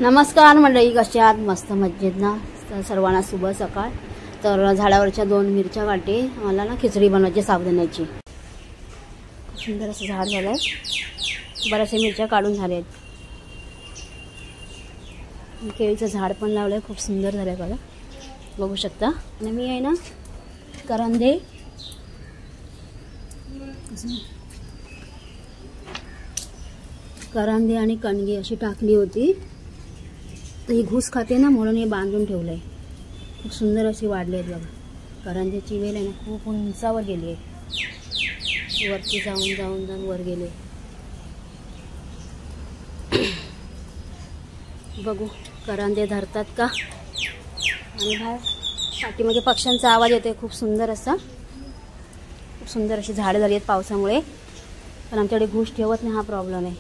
नमस्कार मंडळी, कसे आहात? मस्त मजेत ना? सर्वांना शुभ सकाळ. तर झाडावरच्या 2 मिरच्या काढते. मला ना खिचडी बनवायची साबुदाण्याची. सुंदर असं झाड झालंय. बऱ्याचशा मिरच्या काढून झाल्यात. केळीचं झाड पण लावलंय, खूप सुंदर झालंय बघा, बघू शकता. आणि मी आहे ना करांदे आणि कणगी अशी टाकली होती. तर ही घुस खाते ना, म्हणून हे बांधून ठेवलंय. खूप सुंदर अशी वाढली आहेत बघा. करांद्याची वेल आहे ना, खूप उंचावर गेली आहे. वरती जाऊन वर गेले. बघू करांदे धरतात का. आणि बाहेर पाठीमागे पक्ष्यांचा आवाज येतोय खूप सुंदर असा. खूप सुंदर अशी झाडं झाली आहेत पावसामुळे. पण आमच्याकडे घुस ठेवत नाही, हा प्रॉब्लेम आहे.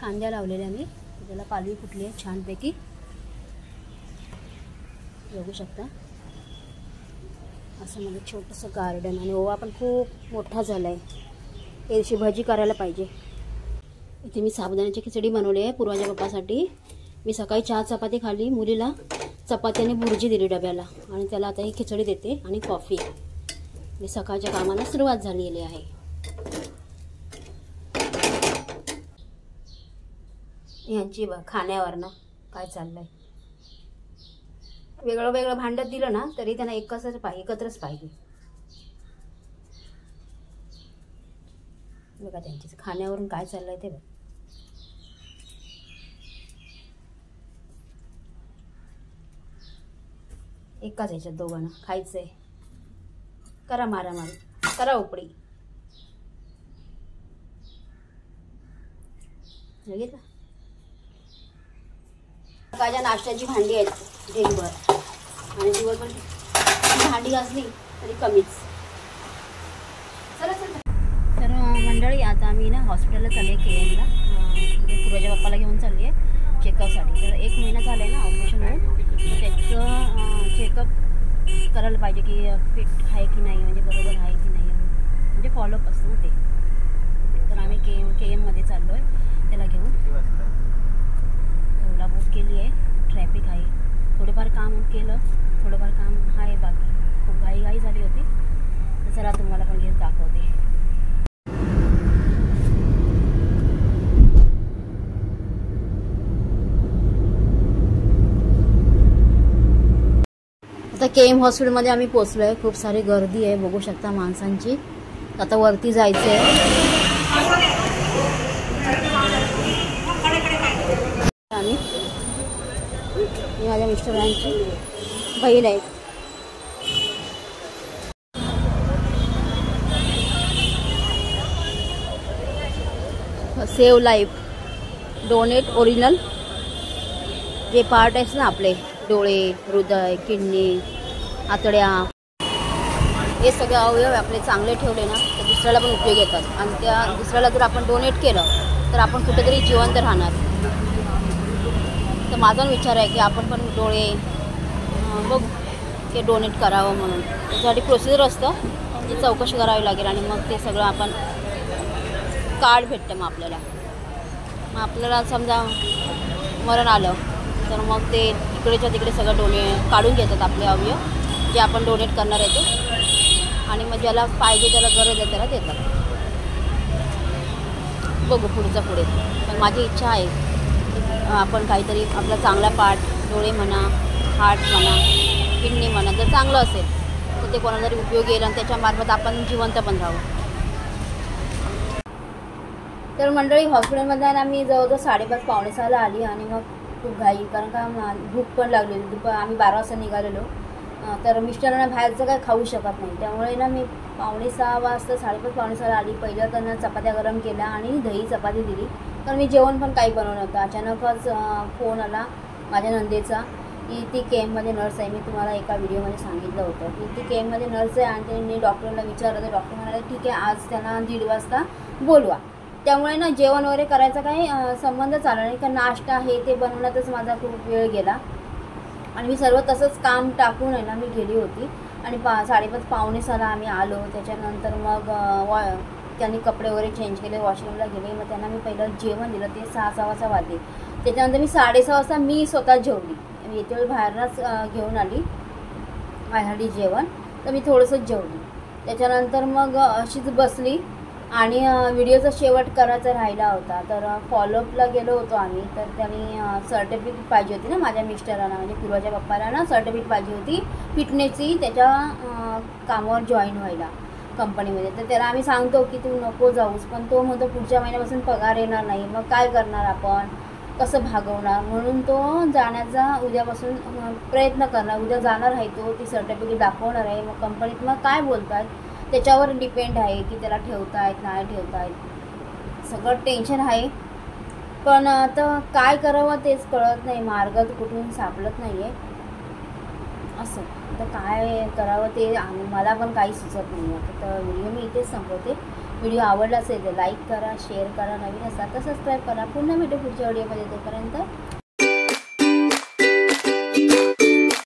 फांद्या लावलेल्या मी, त्याला पालवी फुटली आहे छानपैकी, बघू शकता. असं म्हणजे छोटंसं गार्डन. आणि ओवा पण खूप मोठा झाला आहे. याची भजी करायला पाहिजे. इथे मी साबुदाण्याची खिचडी बनवली आहे पूर्वाच्या पप्पासाठी. मी सकाळी 4 चपाती खाल्ली. मुलीला चपात्याने भुर्जी दिली डब्याला. आणि त्याला आता ही खिचडी देते आणि कॉफी. मी सकाळच्या कामाला सुरुवात झालेली आहे. यांची खाण्यावर ना काय चाललंय. वेगळं वेगळं भांडत दिलं ना तरी त्यांना एकत्रच पाहिजे. बघा त्यांची खाण्यावरून काय चाललंय ते बघ. एकाच ह्याच्यात दोघांना खायचंय. करा मारामारी, करा उपडी. बघितलं, सकाळच्या नाश्त्याची भांडी आहेत ढेगभर. आणि दिवसभर भांडी घासली तरी कमीच. चला. तर मंडळी, आता आम्ही ना हॉस्पिटलला चालले KMला. म्हणजे पूर्वाच्या बाप्पाला घेऊन चालली आहे चेकअपसाठी. तर 1 महिना झाला आहे ना ऑपरेशन होऊन. तर त्याचं चेकअप करायला पाहिजे की फिट आहे की नाही, म्हणजे बरोबर आहे की नाही, म्हणजे फॉलोअप असतं ना ते. तर आम्ही KMमध्ये चाललो आहे त्याला घेऊन. ओला बुक केली आहे. ट्रॅफिक आहे, थोडेफार काम केलं, थोडंफार काम आहे बाकी. खूप घाई झाली होती. तर चला तुम्हाला पण घेऊन दाखवते. आता KM हॉस्पिटलमध्ये आम्ही पोचलो आहे. खूप सारी गर्दी आहे, बघू शकता माणसांची. आता वरती जायचं आहे. आणि माझ्या मिस्टरांची बहीण आहे. Save life, donate original. जे पार्ट आहेत ना आपले, डोळे, हृदय, किडनी, आतड्या, हे सगळे अवयव आपले चांगले ठेवले ना तर दुसऱ्याला पण उपयोग येतात. आणि त्या दुसऱ्याला जर आपण डोनेट केलं तर आपण कुठेतरी जिवंत राहणार. तर माझा विचार आहे की आपण पण डोळे बघू ते डोनेट करावं म्हणून. त्याच्यासाठी प्रोसिजर असतं, ती चौकशी करावी लागेल. आणि मग ते सगळं आपण कार्ड भेटतं. मग आपल्याला समजा मरण आलं तर मग ते इकडेच्या तिकडे सगळं काढून घेतात आपले अवयव जे आपण डोनेट करणार आहे ते. आणि मग ज्याला पाहिजे, त्याला गरज आहे त्याला देतात. बघू पुढे. पण माझी इच्छा आहे आपण काहीतरी आपला चांगला पार्ट, डोळे म्हणा, हार्ट म्हणा, किडनी म्हणा, जर चांगलं असेल तर ते कोणाला तरी उपयोगी येईल आणि त्याच्यामार्फत आपण जिवंत पण राहू. तर मंडळी, हॉस्पिटलमध्ये आम्ही जवळजवळ 5:30 पावणे 6ला आली. आणि मग खूप घाई, कारण का भूक पण लागली. आम्ही 12 वाजता निघालेलो. तर मिस्टरांना बाहेरचं काय खाऊ शकत नाही. त्यामुळे ना मी 5:45 वाजता 5:30 पावणे 6ला आली. पहिलं त्यांना चपात्या गरम केल्या आणि दही चपाती दिली. तर मी जेवण पण काही बनवलं नव्हतं. अचानकच फोन आला माझ्या नंदेचा की ती KMमध्ये नर्स आहे. मी तुम्हाला एका व्हिडिओमध्ये सांगितलं होतं की ती KMमध्ये नर्स आहे. आणि त्यांनी डॉक्टरला विचारलं तर डॉक्टर म्हणाले ठीक आहे, आज त्यांना 1:30 वाजता बोलवा. त्यामुळे ना जेवण वगैरे करायचा काही संबंधच आला नाही. का नाश्ता हे ते बनवण्यातच माझा खूप वेळ गेला. आणि मी सर्व तसंच काम टाकून आहे ना मी गेली होती. आणि 5:30 पावणे 6ला आम्ही आलो. त्याच्यानंतर मग त्यांनी कपडे वगैरे चेंज केले, वॉशरूमला गेले. मग त्यांना मी पहिलं जेवण दिलं, ते 6-6 वाजता वाजले. त्याच्यानंतर मी 6:30 वाजता मी स्वतः जेवली. मी येते वेळी बाहेरनंच घेऊन आली माझ्यासाठी जेवण, तर मी थोडंसंच जेवली. त्याच्यानंतर मग अशीच बसली आणि व्हिडिओचा शेवट करायचा राहिला होता. तर फॉलोअपला गेलो होतो आम्ही. तर त्यांनी सर्टिफिकेट पाहिजे होती ना माझ्या मिस्टरांना, म्हणजे पूर्वाच्या पप्पाला ना सर्टिफिकेट पाहिजे होती फिटनेसची, त्याच्या कामावर जॉईन व्हायला कंपनीमध्ये. तर त्याला आम्ही सांगतो की तू नको जाऊस, पण तो म्हणतो पुढच्या महिन्यापासून पगार येणार नाही, मग काय करणार आपण, कसं भागवणार. म्हणून तो जाण्याचा उद्यापासून प्रयत्न करणार. उद्या जाणार आहे तो, ती सर्टिफिकेट दाखवणार आहे. मग कंपनीत मग काय बोलतात त्याच्यावर डिपेंड आहे की त्याला ठेवतायत नाही ठेवतायत, सगळं टेन्शन आहे. पण आता काय करावं तेच कळत नाही, मार्ग कुठून सापडत नाही आहे असं. तर काय करावं ते मला पण काही सुचत नाही आहे. तर व्हिडिओ मी इथेच संपवते. व्हिडिओ आवडला असेल तर लाईक करा, शेअर करा, नवीन असाल तर सबस्क्राईब करा. पुन्हा भेटू पुढच्या व्हिडिओमध्ये. तोपर्यंत